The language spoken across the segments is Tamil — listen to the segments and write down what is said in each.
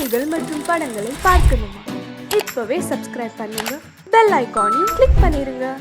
செய்திகள் மற்றும் படங்களை பார்க்கணுமா? இப்பவே சப்ஸ்கிரைப் பண்ணுங்க, பெல் ஐகானையும் கிளிக் பண்ணிருங்க.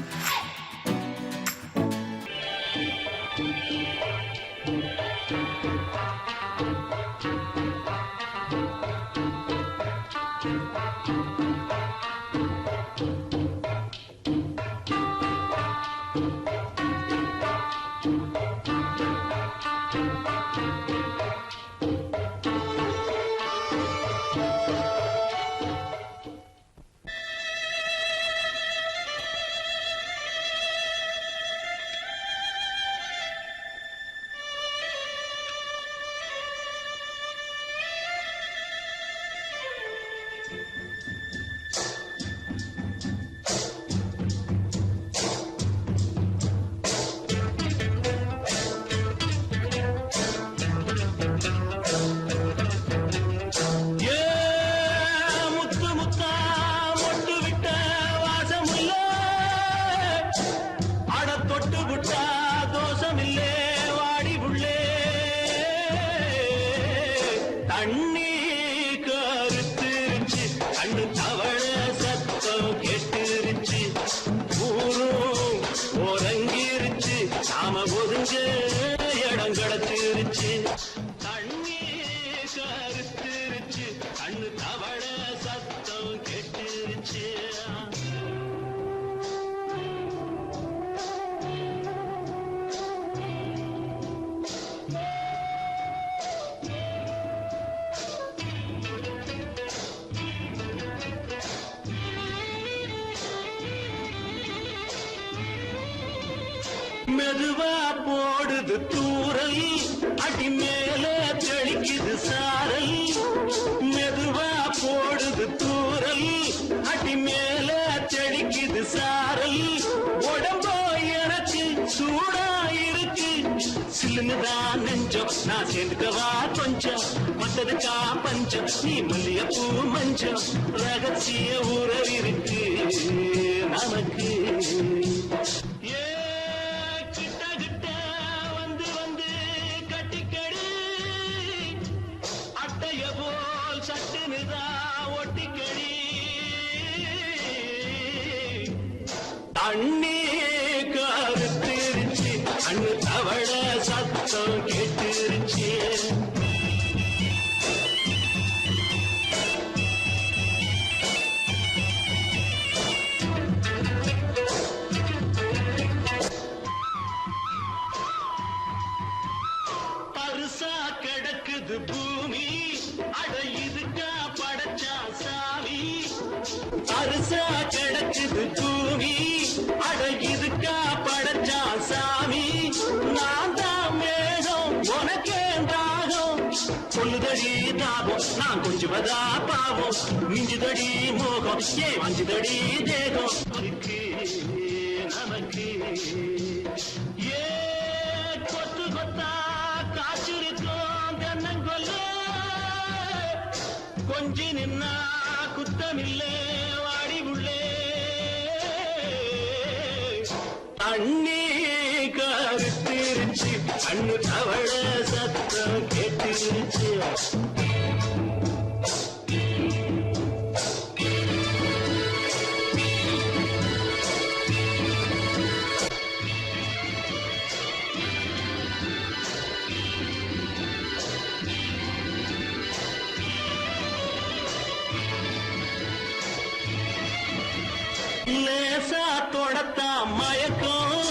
தண்ணி கருத்துருச்சு, கண்ணு தவள சத்தம் கெட்டுருச்சு, ஊரும் உறங்கிருச்சு, நாம ஒதுங்க இடம் கிடச்சிருச்சு. தண்ணி கருத்துருச்சு, கண்ணு தவள சத்தம் கெட்டுருச்சு. மெதுவா போடுது தூரல், அடி மேல தெளிக்குது சாரல். மெதுவா போடுது தூரல், அடி மேல தெளிக்குது சாரல். உடம்போ எனக்கு சூடா இருக்கு, சில்லுன்னுதான் நெஞ்சம், நான் சேர்ந்துக்கவா கொஞ்சம், மத்ததுக்கா பஞ்சம், நீ மல்லியப்பூ மஞ்சம். ரகசிய உறவிருக்கு நமக்கு. தண்ணி கருத்துருச்சு, கண்ணு தவள சத்தம் கெட்டுருச்சு. பருசா கிடக்குது பூமி, அட இதுக்கா படைச்சா சாமி. பருசா கிடக்குது பூமி, அட இதுக்கா படைச்சா சாமி. நான் தான் மேகம், உனக்கே தாகம், சொல்லுதடி தாபம், நான் கொஞ்சுவதா பாவம். மிஞ்சுதடி மோகம், ஏன் வஞ்சுதடி தேகம் இருக்கு நமக்கு. ஏ கொத்து கொத்தா காய்ச்சிருக்கும் தென்னங்கொல்ல, கொஞ்சி நின்னா குத்தமில்லே வாடி உள்ளே. தண்ணி கருத்திருச்சு, கண்ணு தவள சத்தம் கேட்டுருச்சு. லேசா தொடத்தா மயக்கம்,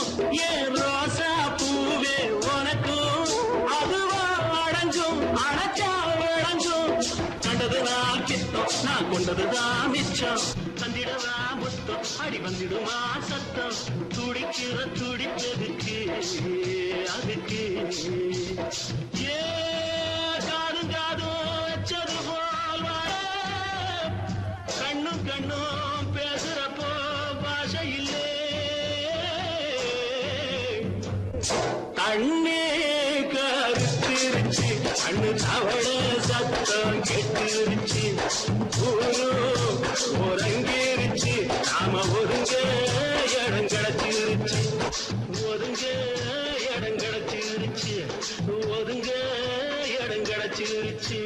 ஏன் ரோசா பூவே உனக்கும். அதுவா அடைஞ்சும் அடைச்சா விளைஞ்சும், கண்டது நான் கித்தம், நான் கொண்டதுதான் மிச்சம். தந்திடவா முத்தம், அடி வந்திடுமா சத்தம், துடிக்கிற துடிப்பதுக்கு அதுக்கு. ஏ காதும் காதும் வச்சது போல் வாழ, கண்ணும் கண்ணும் பேசுறப்போ பாஷை இல்லே. தண்ணி கருத்திருச்சு, கண்ணு தவள சத்தம் கெட்டுருச்சு, ஊரும் உறங்கிருச்சு, நாம ஒதுங்க இடம் கிடச்சிருச்சு. ஒதுங்க இடம் கிடச்சிருச்சு, ஒதுங்க இடம் கிடச்சிருச்சு.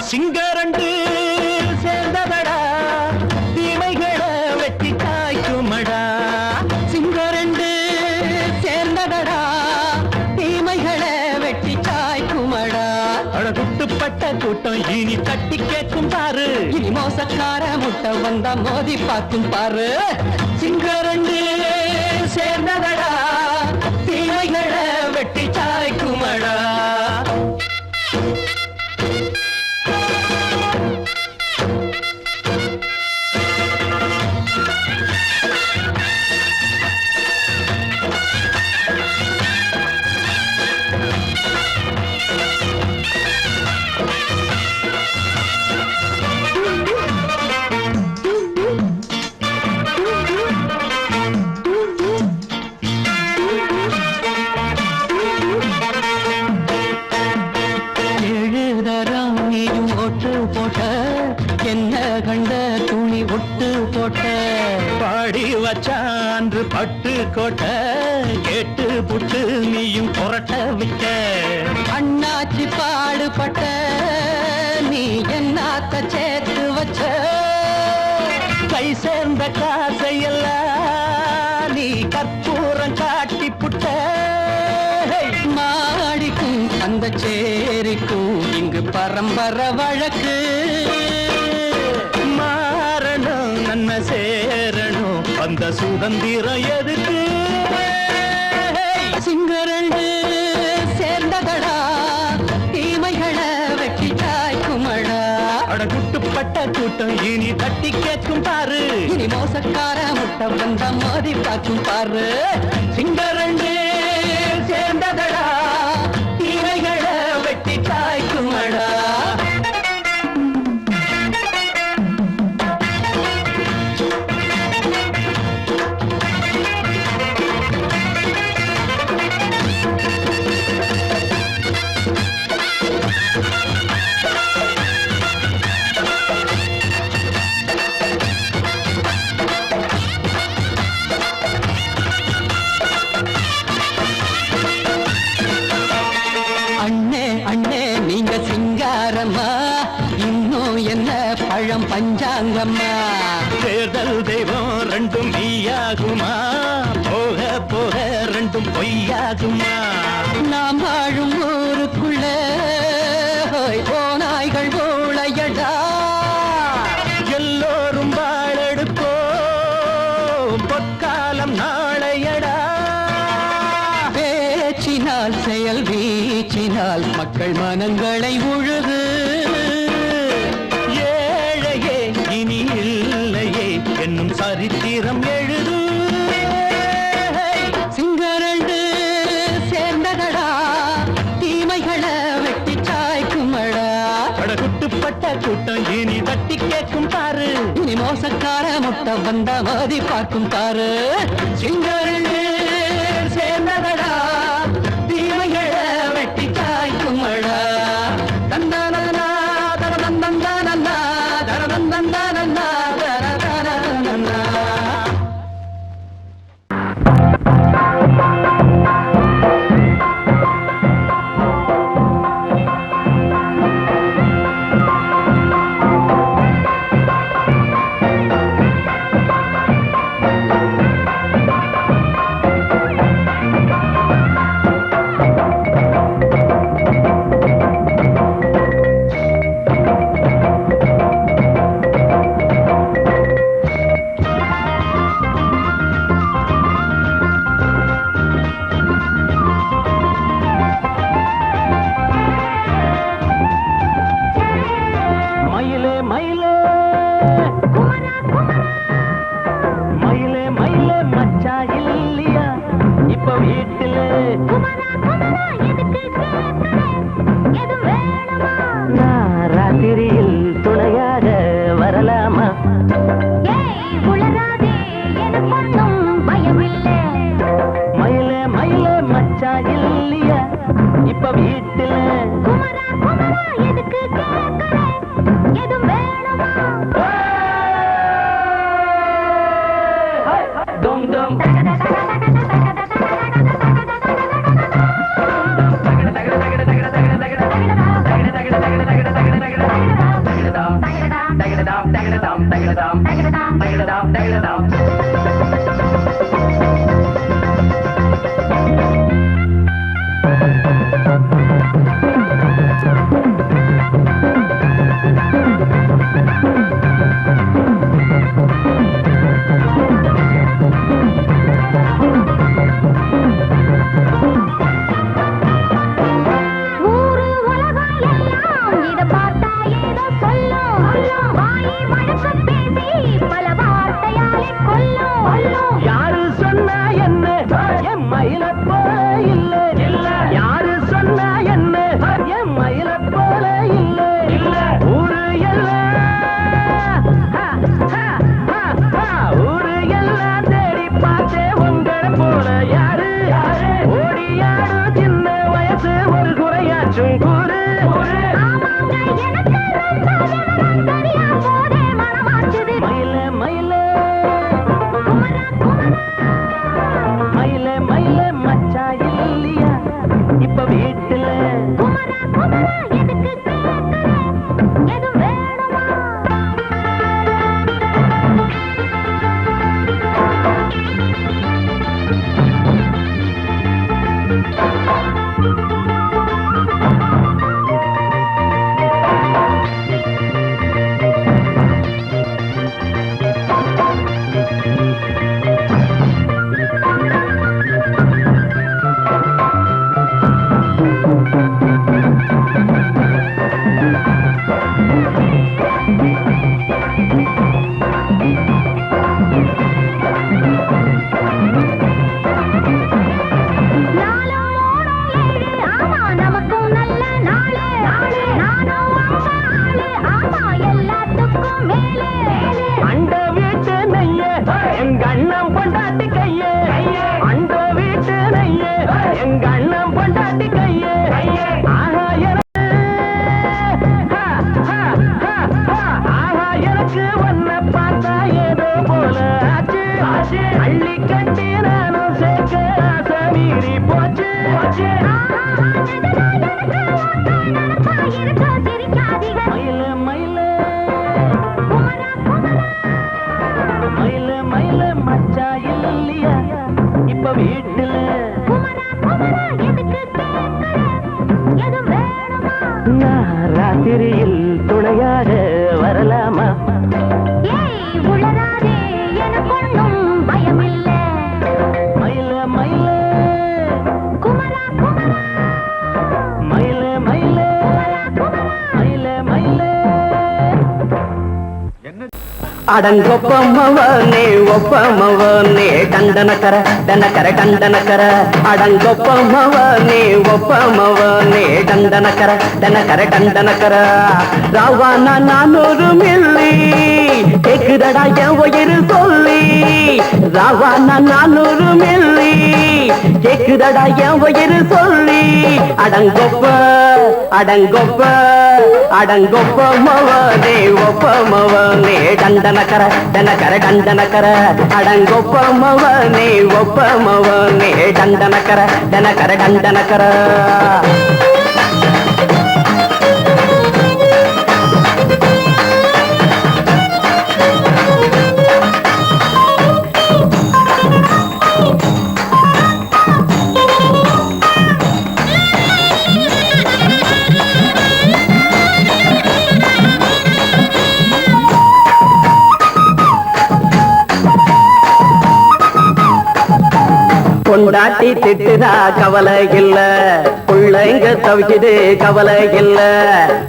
சிங்கரண்டு சேர்ந்ததடா தீமைகளை வெட்டி காய்க்குமடா. சிங்கரண்டு சேர்ந்ததடா தீமைகளை வெட்டி சாய்க்குமடா. அழகுட்டுப்பட்ட கூட்டம் இனி தட்டி கேட்கும் பாரு. இனி மோசக்கார முட்டை வந்தா மோதி பார்க்கும் பாரு. சிங்கரண்டு சேர்ந்ததடா தீமைகளை வெட்டி சாய்க்குமடா. என்ன கண்ட துணி ஒட்டு போட்ட பாடி வச்சான்று பட்டு கோட்ட கேட்டு புட்டு நீயும் புரட்ட விட்ட. அண்ணாச்சி பாடுபட்ட நீ என்னாத்த சேர்த்து வச்ச. கை சேர்ந்த காசையெல்லாம் நீ கற்பூரம் காட்டி புட்ட. மாடிக்கும் அந்த சேரிக்கும் இங்கு பரம்பரை வழக்கு. மாறணும் நன்மை சேரணும் அந்த சுதந்திரம் எதுக்கு. சிங்கரண்டு சேர்ந்ததடா தீமைகளை வெட்டி சாய்க்குமடா. அடகுட்டுப்பட்ட கூட்டம் இனி தட்டி கேட்கும் பாரு. இனி மோசக்கார முட்டை வந்த மோதி பார்க்கும் பாரு. சிங்கரண்டு சேர்ந்ததடா தீமைகளை வெட்டி சாய்க்குமடா. பழம் பஞ்சாங்கம்மா. தேர்தல் தெய்வம் ரெண்டும் மெய்யாகுமா போக போக ரெண்டும் பொய்யாகுமா. நாம் வாழும் ஊருக்குள்ள ஓநாய்கள் ஊழையடா. எல்லோரும் வாழெடுப்போ பொற்காலம் நாளையடா. பேச்சினால் செயல் வீச்சினால் மக்கள் மனங்களை உழுது. என்னும் சரித்திரம் எழுது. சிங்கரண்டு சேர்ந்ததடா தீமைகளை வெட்டி சாய்க்குமடா. அடகுட்டுப்பட்ட கூட்டம் இனி தட்டி கேட்கும் பாரு. இனி மோசக்கார முட்டை வந்த மோதி பார்க்கும் பாரு. சிங்கரண்டு சேர்ந்ததடா தீமைகளை வெட்டி சாய்க்குமடா. தந்தானா தரதந்தந்தானா தரதந்தந்தானா. ராத்திரியில் துணையாக வரலாமா? மயிலே மயிலே மச்சா இல்லையா இப்ப வீட்டுல? Dum dum. இல்ல ஊரு எல்லாம் ஊரு எல்லாம் தேடி பார்த்தே உங்களை போல யாரு ஓடியாடு சின்ன வயசு ஒரு குறையாச்சும் கூறு மயில மயில மயில மயில மச்சா இல்லையா இப்ப வீட்டுல அண்ட வீட்டு நெய்ய எங்க அண்ணன் பொண்டாட்டி கையே அண்ட வீட்டு நெய்ய எங்க அண்ணன் பொண்டாட்டி கையே ஆஹா எனக்கு ஒன்ன பார்த்தா ஏதோ போல ஆச்சு அள்ளி கட்டி நானும் சேர்க்க ஆசை மீறி போச்சு மயில மயில மயில மயில மச்சா இல்லையா இப்ப வீட்டுல நான் ராத்திரியில் துணையாக வரலாமா மயில மயில மயில மயில மயில மயில அடங்கொப்பமவனே ஒப்பமவனே டண்டனக்கர டனக்கர டண்டனக்கர அடங்கொப்பமவனே ஒப்பமவனே டண்டனக்கர டனக்கர டண்டனக்கர ராவானா 400 மில்லி கேக்குதடா என் உயிர் சொல்லி ராவானா 400 மில்லி கேக்குதடா என் உயிர் சொல்லி அடங்கொப்ப அடங்கொப்ப அடங்கொப்பமவனே ஒப்பமவனே டண்டனக்கர டனக்கர டண்டனக்கர அடங்கொப்பமவனே ஒப்பமவனே டண்டனக்கர டனக்கர டண்டனக்கர பொண்டாட்டி திட்டுதா கவலை இல்ல புள்ளைங்க தவிக்குது கவலை இல்ல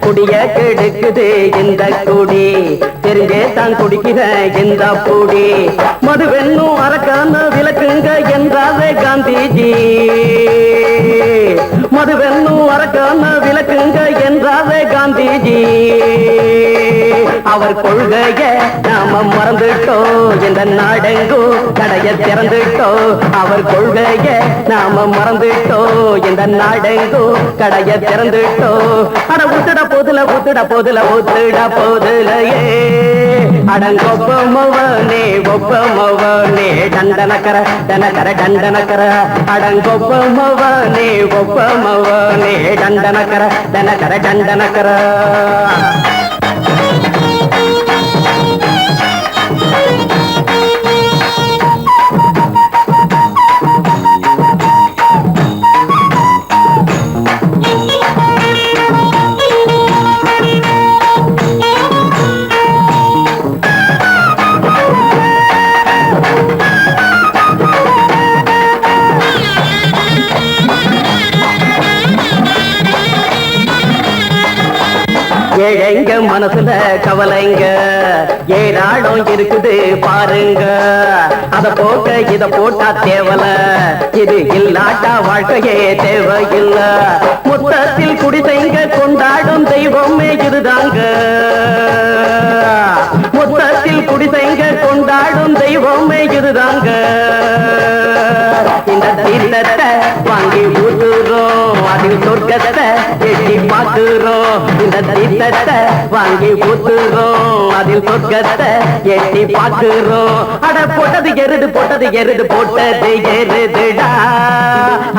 குடிய கெடுக்குது இந்த குடி தெரிஞ்சே தான் குடிக்கிற இந்த பூடி மதுவென்னும் அரக்கான விளக்குங்க என்றாரே காந்திஜி மதுவென்னும் அரக்கான விளக்குங்க என்றாரே காந்திஜி அவர் கொள்கைய நாம மறந்துட்டோம் இந்த நாடெங்கும் கடைய திறந்துட்டோம் அவர் கொள்கைய நாம மறந்துட்டோம் இந்த நாடெங்கும் கடைய திறந்துட்டோம் அட ஊத்துட போதுல ஊத்துட போதுல ஊத்துட போதுலையே அடங்கொப்பமவனே ஒப்பமவனே டண்டனக்கர டனக்கர டண்டனக்கர அடங்கொப்பமவனே ஒப்பமவனே டண்டனக்கர டனக்கர டண்டனக்கர ஏழைங்க மனசுல கவலைங்க ஏராளம் இருக்குது பாருங்க அத போக்க இத போட்டா தேவல இது இல்லாட்டா வாழ்க்கையே தேவையில்ல மொத்தத்தில் குடிசைங்க கொண்டாடும் தெய்வம் இதுதாங்க மொத்தத்தில் குடிசைங்க கொண்டாடும் தெய்வமே இதுதாங்க இந்த தீர்த்தத்தை வாங்கி ஊத்துறோம் அதில் சொர்க்கத்தை எட்டி பார்க்கிறோம் இந்த தீர்த்தத்தை வாங்கி ஊத்துறோம் அதில் சொர்க்கத்தை எட்டி பார்க்கிறோம் அட போட்டது எருது போட்டது எருதுடா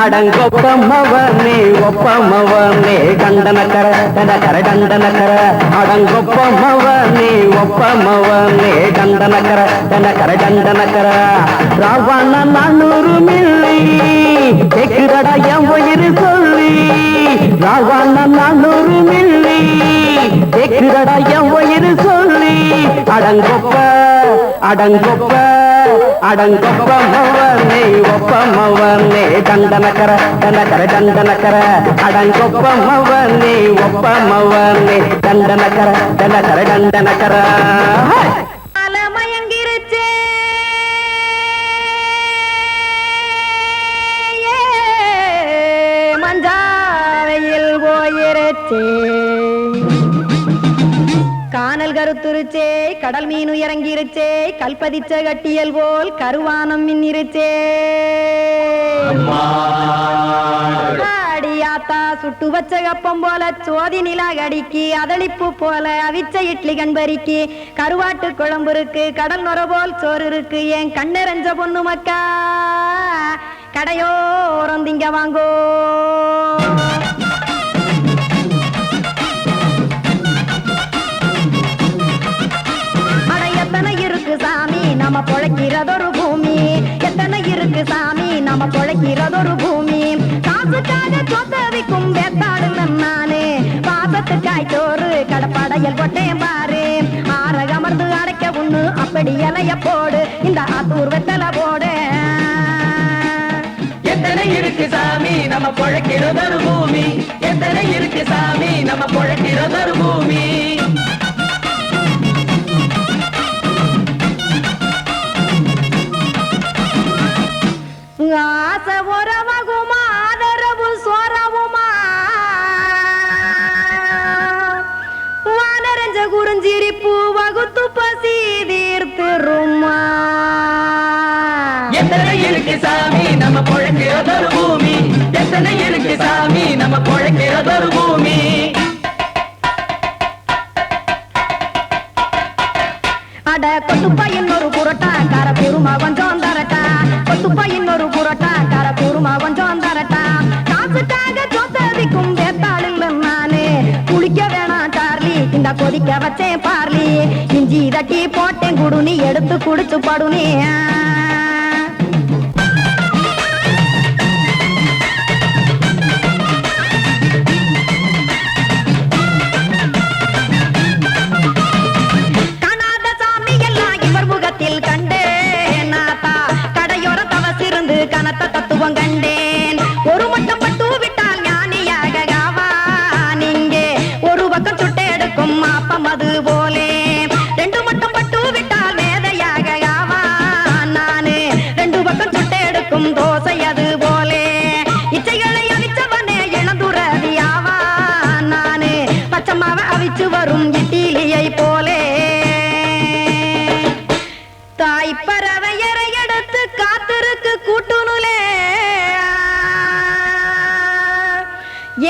அடங்கொப்பமவனே ஒப்பமவனே கண்டனக்கர டண்டனக்கர அடங்கொப்பமவனே ஒப்பமவனே கண்டனக்கர டண்டனக்கர ராவண 400 மில்லி கேக்குதடா என் உயிர் சொல்லி ராவண 400 மில்லி கேக்குதடா என் உயிர் சொல்லி அடங்கொப்பமவனே ஒப்பமவனே டண்டனக்கர டண்டனக்கர அடங்கொப்பமவனே ஒப்பமவனே டண்டனக்கர அலமயங்கிருச்சே மஞ்சாவையில் போயிருச்சே கானல் கருத்துருச்சே கடல் மீன் இறங்கிருச்சே கல்பதிச்ச கட்டியல் போல் கருவானம் மின்னிருச்சே அடியாத்தா சுட்டு வச்ச கப்பம் போல சோதி நிலா கடிக்கு அதளிப்பு போல அவிச்ச இட்லி கண்பறிக்கு கருவாட்டு குழம்பு இருக்கு கடல் நுர போல் சோறு இருக்கு என் கண்ணெரஞ்ச பொண்ணு மக்கா கடையோரம் திங்க வாங்கோ நம்ம பொழைக்கிறதொரு பூமி எத்தனை இருக்கு சாமி நம்ம பொழைக்கிறதொரு பூமி காசுக்காக சொத்தவிக்கும் வேத்தாடுல நானே பாசத்துக்காய் சோறு கடப்படையல் போட்டேன் பாரு ஆரகமர்ந்து அடைக்க ஒண்ணு அப்படி இலைய போடு இந்த ஆத்தூர் வெத்தலை போடு எத்தனை இருக்கு சாமி நம்ம பொழைக்கிறதொரு பூமி எத்தனை இருக்கு சாமி நம்ம பொழைக்கிறதொரு பூமி ஆசை உறவகுமா ஆதரவு சோறவுமா வானரஞ்ச குறிஞ்சிரிப்பு வகுத்து பசி தீர்த்துருமா எத்தனை இருக்கு சாமி நம்ம பொழைக்கிறதொரு பூமி எத்தனை இருக்கு சாமி நம்ம பொழைக்கிறதொரு பூமி அட கொத்துப்பா இன்னொரு புரோட்டா கார பெருமா கொஞ்சம் தரட்டா கொத்துப்பா இன்னொரு புரோட்டா கார பெருமா கொஞ்சம் தரட்டா காசுக்காக சொத்ததிக்கும் வேத்தாளில் நானே குளிக்க வேணாம் சார்லி இந்த கொதிக்க வச்சேன் பார்லி இஞ்சி தட்டி போட்டேன் குடுனி எடுத்து குடிச்சு படுனி கனத்த தத்துவம் கண்டேன் ஒரு மட்டும் பட்டு விட்டால் ஞானியாக நீங்கே ஒரு பக்கம் சுட்டு எடுக்கும் மாப்பம் அது போலே ரெண்டு மட்டும் பட்டு விட்டால் மேதையாக நானு ரெண்டு பக்கம் சுட்டு எடுக்கும் தோசை அது போலே இச்சைகளை அவிச்சவனே இளந்துறவியாவா நானு பச்சமாவ அவிச்சு வரும் இட்டிலியை போலே தாய்ப்பறவையரை எடுத்து காத்திருக்கு கூட்டுனுலே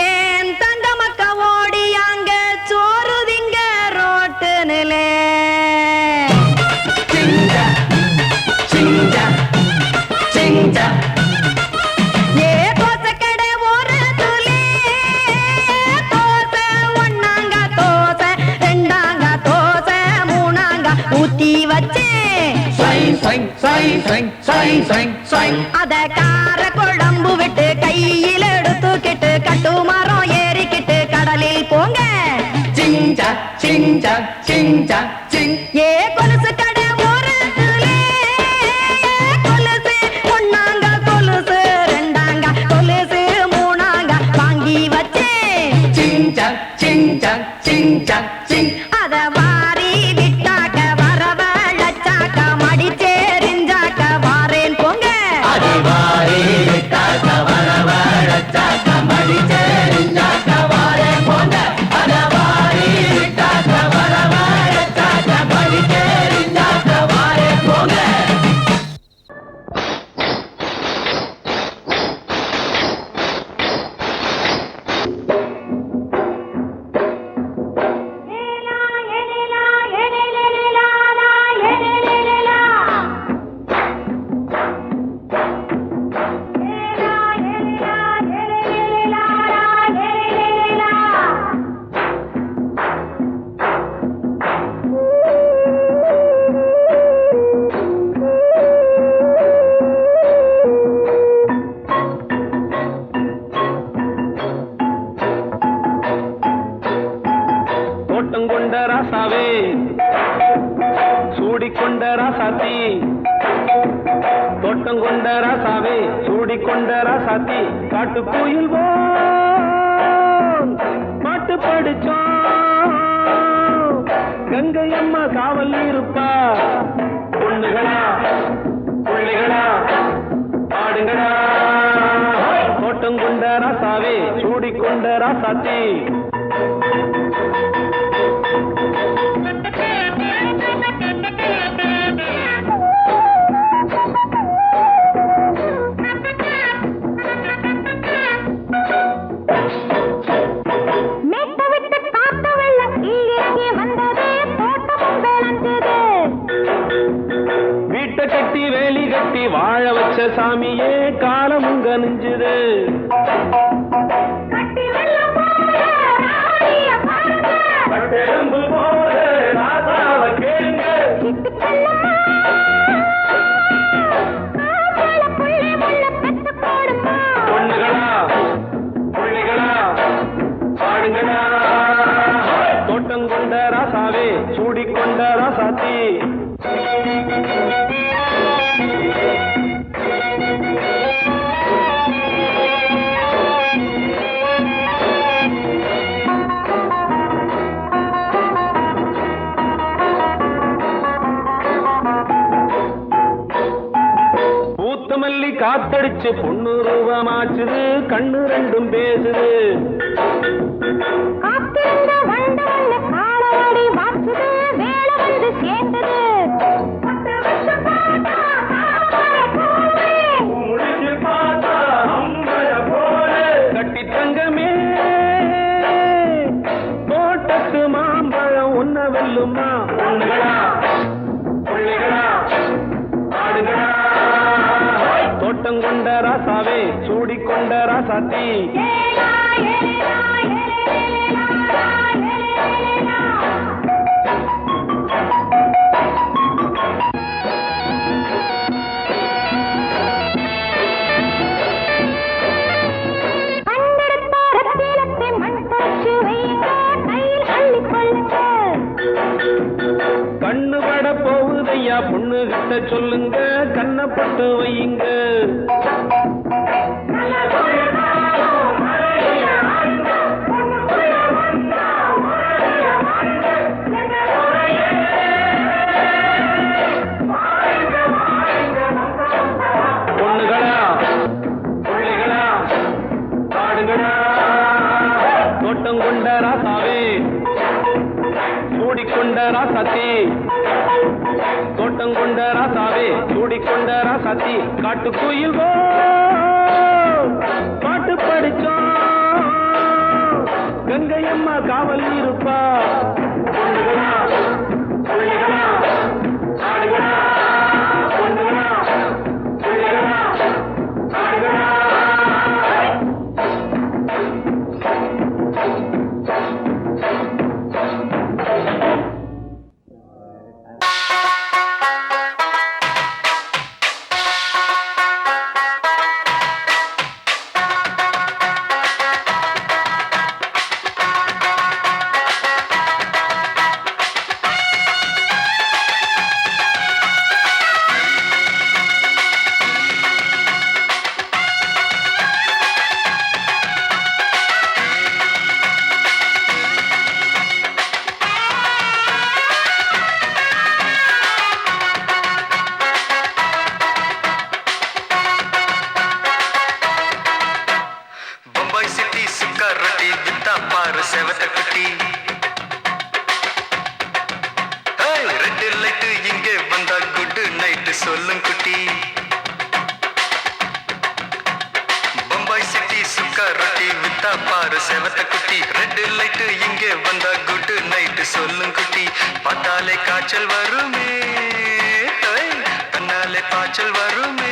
ஏன் தங்க மக்க ஓடி அங்க சோறுதிங்க ரோட்டு நிலே ஏ தோசைக்கடை ஓரத்துலே தோசை ஒன்னாங்க தோசை ரெண்டாங்க தோசை மூணாங்க ஊத்தி வச்சே அத கார குழம்பு விட்டு கையில் எடுத்துக்கிட்டு கட்டு மரம் ஏறிக்கிட்டு கடலில் போங்க ஏ கொலுசு கடை ஓரத்துலே கொலுசு ஒன்னாங்க கொலுசு ரெண்டாங்க கொலுசு மூணாங்க வாங்கி வச்சே அத வாரி விட்டாக்க வரவழைச்சாக்க மடிச்சேரிஞ்சாக்க வாரேன் போங்க மடிச்சேரிஞ்சாக்க வாரேன் போங்க தோட்டங்கொண்ட ராசாவே சூடிக்கொண்ட ராசாத்தி தோட்டங்கொண்ட ராசாவே சூடிக்கொண்ட ராசாத்தி காட்டுக்குயில் பாட்டு படிச்சோம் கங்கை அம்மா காவல் இருப்பா பொண்ணுகளா பிள்ளைகளா ஆடுங்களா தோட்டங்கொண்ட ராசாவே சூடிக்கொண்ட ராசாத்தி வீட்டை கட்டி வேலி கட்டி வாழ வச்ச சாமியே காலமுங்க நெஞ்சுது பொண்ணுகளா பிள்ளைகளா பாடுங்களா தோட்டங்கொண்ட ராசாவே சூடிக்கொண்ட ராசாத்தி பூத்தமல்லி காத்தடிச்சு பொண்ணு ரூபமாச்சுது கண்ணு ரெண்டும் பேசுது கட்டி தங்கமே தோட்டத்து மாம்பழம் உன்ன வெல்லுமா பொண்ணுகளா பிள்ளைகளா ஆடுகளா தோட்டங்கொண்ட ராசாவே சூடிக்கொண்ட ராசாத்தி கண்ணு பட போகுதையா பொண்ணு கிட்ட சொல்லுங்க கண்ணப்பட்டு வையுங்க பொண்ணுகளா பிள்ளைகளா ஆடுகளா தோட்டங்கொண்ட ராசாவே சூடிக்கொண்ட ராசாத்தி தோட்டங்கொண்ட ராசாவே சூடிக்கொண்ட ராசாத்தி காட்டுக்குயில் பாட்டு படிச்சோம் கங்கை அம்மா காவல் இருப்பா பொண்ணுகளா பிள்ளைகளா ஆடுகளா பொண்ணுகளா பிள்ளைகளா ஆடுகளா செவத்த குட்டி ரெட் லைட் இங்கே வந்தா குட் நைட் சொல்லும் குட்டி பம்பாய் சிட்டி சுக்கா ரொட்டி வித்தா பாரு செவத்த குட்டி ரெட் லைட் இங்கே வந்தா குட் நைட் சொல்லும் குட்டி பார்த்தாலே காய்ச்சல் வருமே தன்னாலே பாய்ச்சல் வருமே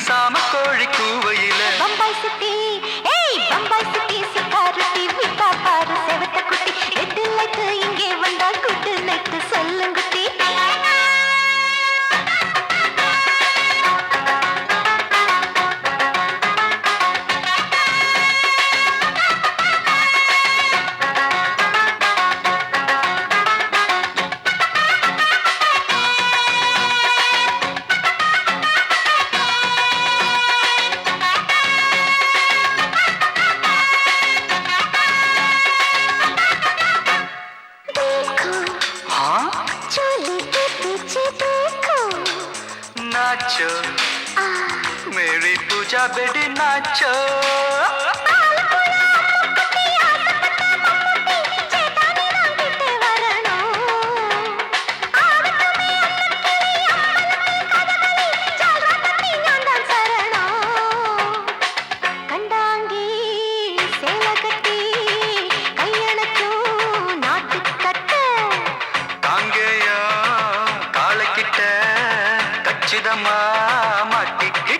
சாம கோழி கூவையில பம்பாய் சிட்டி பம்பாய் சிட்டி சிக்காரத்தி விட்டா பாரு செவத்த குட்டி ரெட் லைட் இங்கே வந்தா குட் நைட் சொல்லுங்குட்டி नाचो मेरी पूजा बेटी नाचो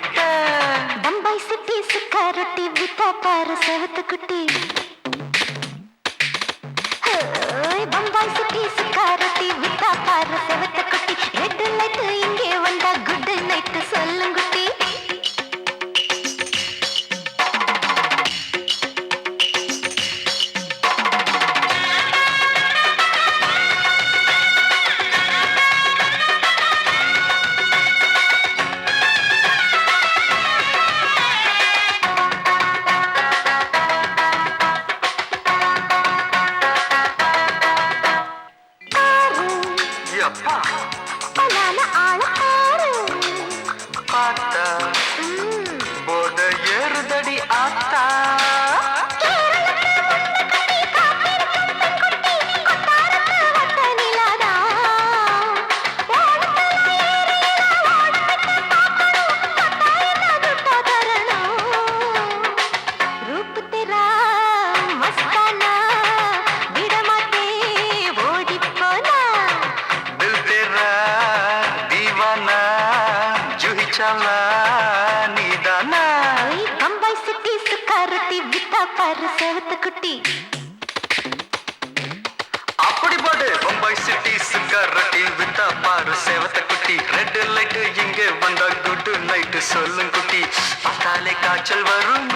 बम्बई सिटी सुक्का रोटी बिता पार सेवत कुटी बम्बई सिटी सुक्का रोटी बिता पार सेवत कुटी रेड लाइट इंगे वंदा गुड नाइट सोल्लुंगुटी बम्बई सिटी सुक्का रोटी बिता पार सेवत कुटी அப்படி போடு பம்பாய் சிட்டி சுக்கர் ரொட்டி வித்தா பாரு சேவத்த குட்டி ரெட் லைட் இங்கே வந்தா குட் நைட் சொல்லும் குட்டி பார்த்தாலே காய்ச்சல் வரும்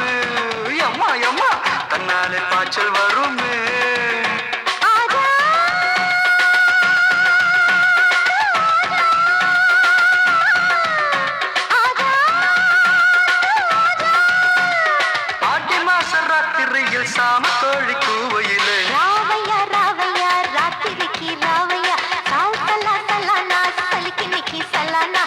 அம்மா அம்மா தன்னாலே பாய்ச்சல் வரும் ஆடி மாச ராத்திரியில் சாம கோழி கூவையிலே ராவையா ராவையா ராத்திரிக்கு ராவையா சாவு சலா சலானா சலிக்கு நிக்கி சலானா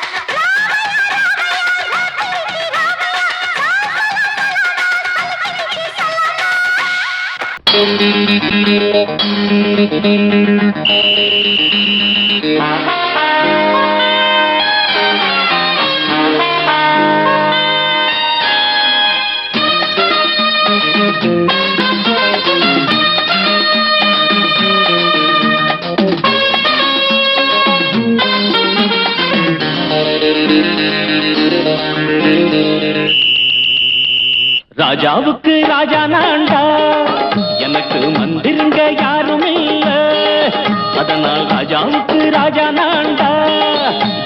ராஜாவுக்கு ராஜா நான்டா எனக்கு மந்திருங்க யாரும் இல்ல அதனால் ராஜாவுக்கு ராஜா நான்டா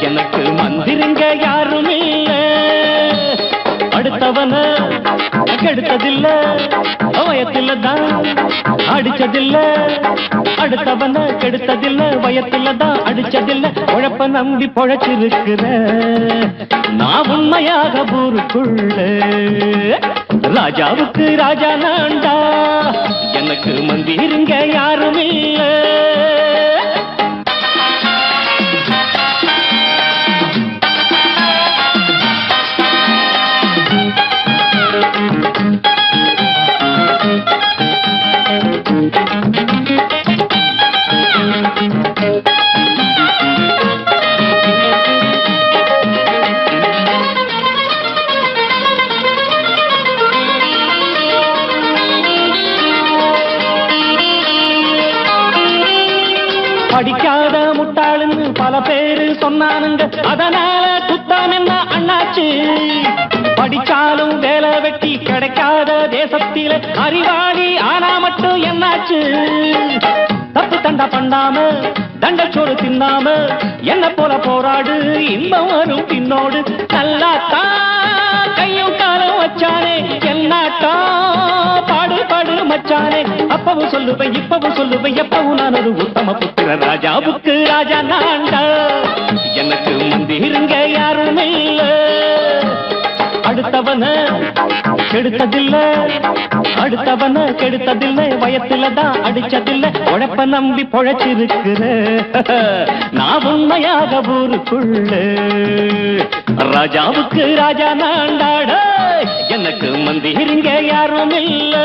எனக்கு மந்திருங்க யாரும் இல்ல அடுத்தவன கெடுத்ததில்ல வயத்தில தான் அடிச்சதில்ல அடுத்தவன கெடுத்ததில்ல வயத்தில தான் அடிச்சதில்ல உழப்ப நம்பி பொழைச்சிருக்கிற நான் உண்மையாக ஊருக்குள்ள ராஜாவுக்கு ராஜா நான்டா எனக்கு மந்திருங்க யாரும் இல்ல படிக்காத முட்டாளுன்னு பல பேரு சொன்னானுங்க அதனால குத்தம் என்ன அண்ணாச்சு படிச்சாலும் வேலை வெட்டி கிடைக்காத தேசத்தில அறிவாளி ஆனா மட்டும் என்னாச்சு தப்பு தண்டா பண்ணாம தண்டச்சோறு தின்னாம என்ன போல போராடு இன்பம் வரும் பின்னோடு நல்லாத்தான் கையும் காலம் வச்சானே என்னாட்டா பாடு பாடு மச்சானே அப்பவும் சொல்லுவேன் இப்பவும் சொல்லுவேன் எப்பவும் நான் ஒரு உத்தம புத்திர ராஜாவுக்கு ராஜா நான்டா எனக்கு மந்திருங்க யாரும் இல்ல அடுத்தவன கெடுத்ததில்ல, அடுத்தவன கெடுத்ததில்ல, வயத்துல தான் அடிச்சதில்ல, உழைப்ப நம்பி பொழைச்சிருக்கிற நான் உண்மையாக ஊருக்குள்ள ராஜாவுக்கு ராஜா நாண்டாட, எனக்கு மந்திரிங்க யாரும் இல்ல.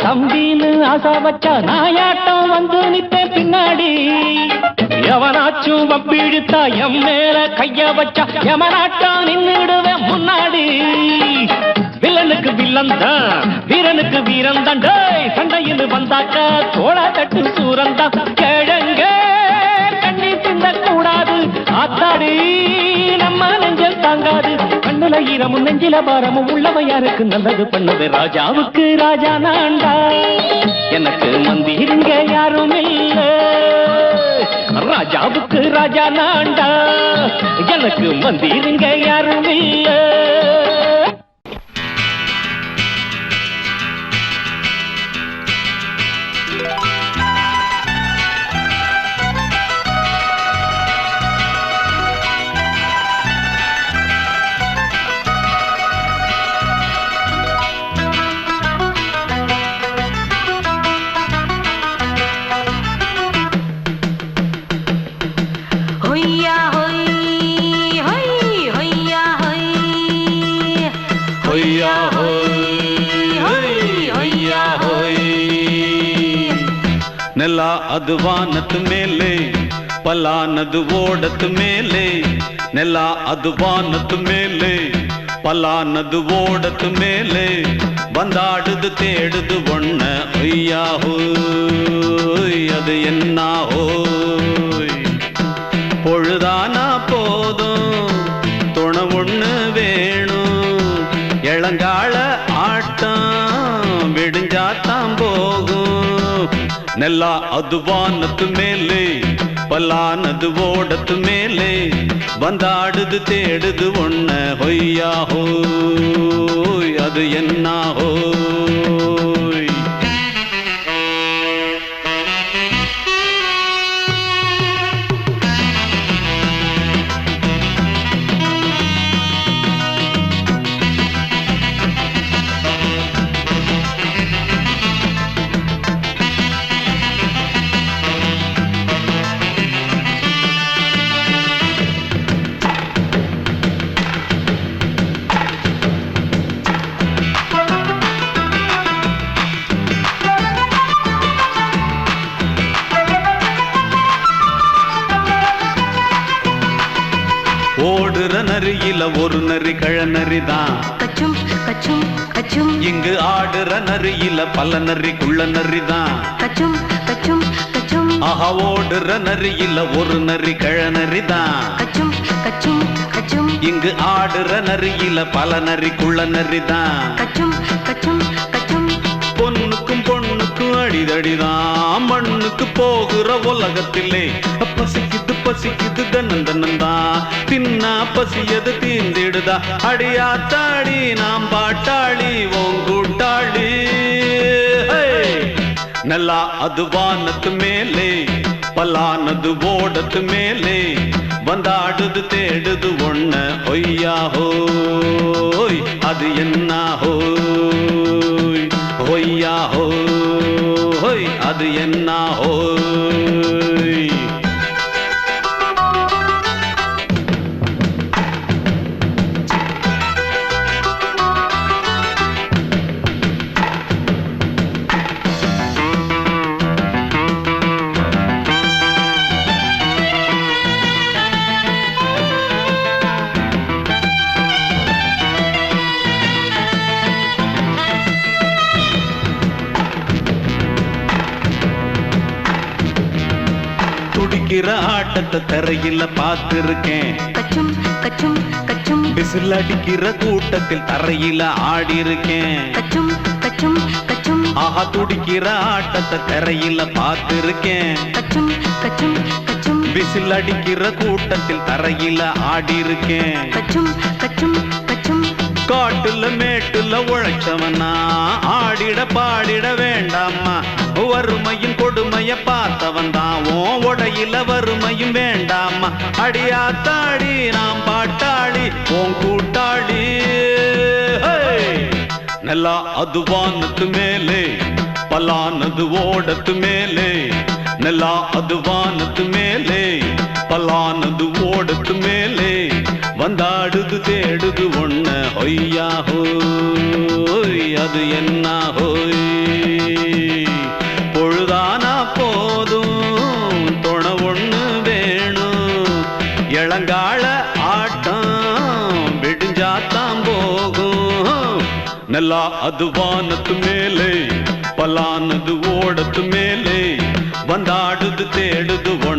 தம்பின்னு ஆசா வச்சா நாயாட்டம் வந்து நிப்பேன் பின்னாடி, எவனாச்சும் வப்பிழுத்தா எம் மேல கைய வச்சா எவனாட்டம் நின்னுடுவேன் முன்னாடி. வில்லனுக்கு வில்லன் தான், வீரனுக்கு வீரன் தான், சண்டையில் வந்தாக்கா தோள தட்டு சூரன் தான். கிழங்க கண்ணி திந்த கூடாது, ஆத்தாடி நம்ம நெஞ்சல் தாங்காது, கண்ணுல ஈரமும் நெஞ்சில பாரமும் உள்ளவன் யாருக்கு நல்லது பண்ணது. ராஜாவுக்கு ராஜா நான்டா, எனக்கு மந்திருங்க யாரும் இல்ல. ராஜாவுக்கு ராஜா நான்டா, எனக்கு மந்திருங்க யாரும் இல்ல. ನೆಲ ಅದು ವಾನದ ಮೇಲೆ, ಪಲಾನದು ಓಡದ ಮೇಲೆ. ನೆಲ ಅದು ವಾನದ ಮೇಲೆ, ಪಲಾನದು ಓಡದ ಮೇಲೆ. ಬಂದಾಡುದು தேடுது ஒண்ண ஒய்யா ஹோய், அது என்ன ஹோய். பொழுதானா போதும் துணை ஒண்ணு வேணும், இளங்கால ஆட்டம் விடிஞ்சாத்தான் போகும். ನೆಲ ಅದು ವಾನದ ಮೇಲೆ, ಪಲಾನದು ಓಡದ ಮೇಲೆ. ಬಂದಾಡುದು தேடுது ஒண்ண ಹೊಯ್ಯಾ ஹோய், அது என்ன ஹோய். ஓடுற நரியில ஒரு நரி கழநரிதான், கச்சும் கச்சும் கச்சும். இங்கு ஆடுற நரியில பல நரி குள்ள நரிதான், கச்சும் கச்சும் கச்சும். ஆஹா ஓடுற நரியில ஒரு நரி கழநரிதான், கச்சும் கச்சும் கச்சும். இங்கு ஆடுற நரியில பல நரி குள்ள நரிதான், கச்சும் கச்சும் கச்சும். பொண்ணுக்கும் பொண்ணுக்கும் அடிதடிதான், மண்ணுக்கு போகிற உலகத்திலே. பசிக்குது பசிக்குது தன்னந்தனந்தா, தின்னா பசியது தீந்திடுதா. அடியாத்தாடி நாம் பாட்டாளி ஓங்கூட்டாளி. ನೆಲ ಅದು ವಾನದ ಮೇಲೆ, ಪಲಾನದು ಓಡದ ಮೇಲೆ. ಬಂದಾಡುದು தேடுது ஒண்ண ஒய்யா ஹோய், அது என்ன ஹோய். ஒய்யா ஹோய், அது என்ன ஹோய். துடிக்கிற ஆட்டத்தை தரையில பார்த்திருக்கேன். கச்சும் கச்சும் கச்சும் விசில் அடிக்கிற கூட்டத்தில் தரையில ஆடி இருக்கேன். கச்சும் கச்சும் கச்சும் ஆஹா துடிக்கிற ஆட்டத்தை தரையில பார்த்திருக்கேன். கச்சும் கச்சும் கச்சும் விசில் அடிக்கிற கூட்டத்தில் தரையில ஆடி இருக்கேன். கச்சும் கச்சும் கச்சும் காட்டுல மேட்டுல உழைச்சவனா ஆடிட பாடிட வேண்டாமா. வறுமையும் கொடுமைய பார்த்தவன் தான் உன் உடையில வறுமையும் வேண்டாமா. அடியாத்தாடி நாம் பாட்டாளி உன் கூட்டாளி. நெல்லா அது வானத்து மேலே பலானது ஓடத்து மேலே. நெல்லா அது வானத்து மேலே பலானது ஓடத்து மேலே. வந்தாடுது தேடுது ஒண்ண ஹொய்யா ஹோய் அது என்ன ஹோய். பொழுதானா போதும் துணை ஒண்ணு வேணும். இளங்கால ஆட்டம் விடிஞ்சாத்தான் போகும். நெல்லா அது வானத்து மேலே பலானது ஓடத்து மேலே. வந்தாடுது தேடுது ஒண்ண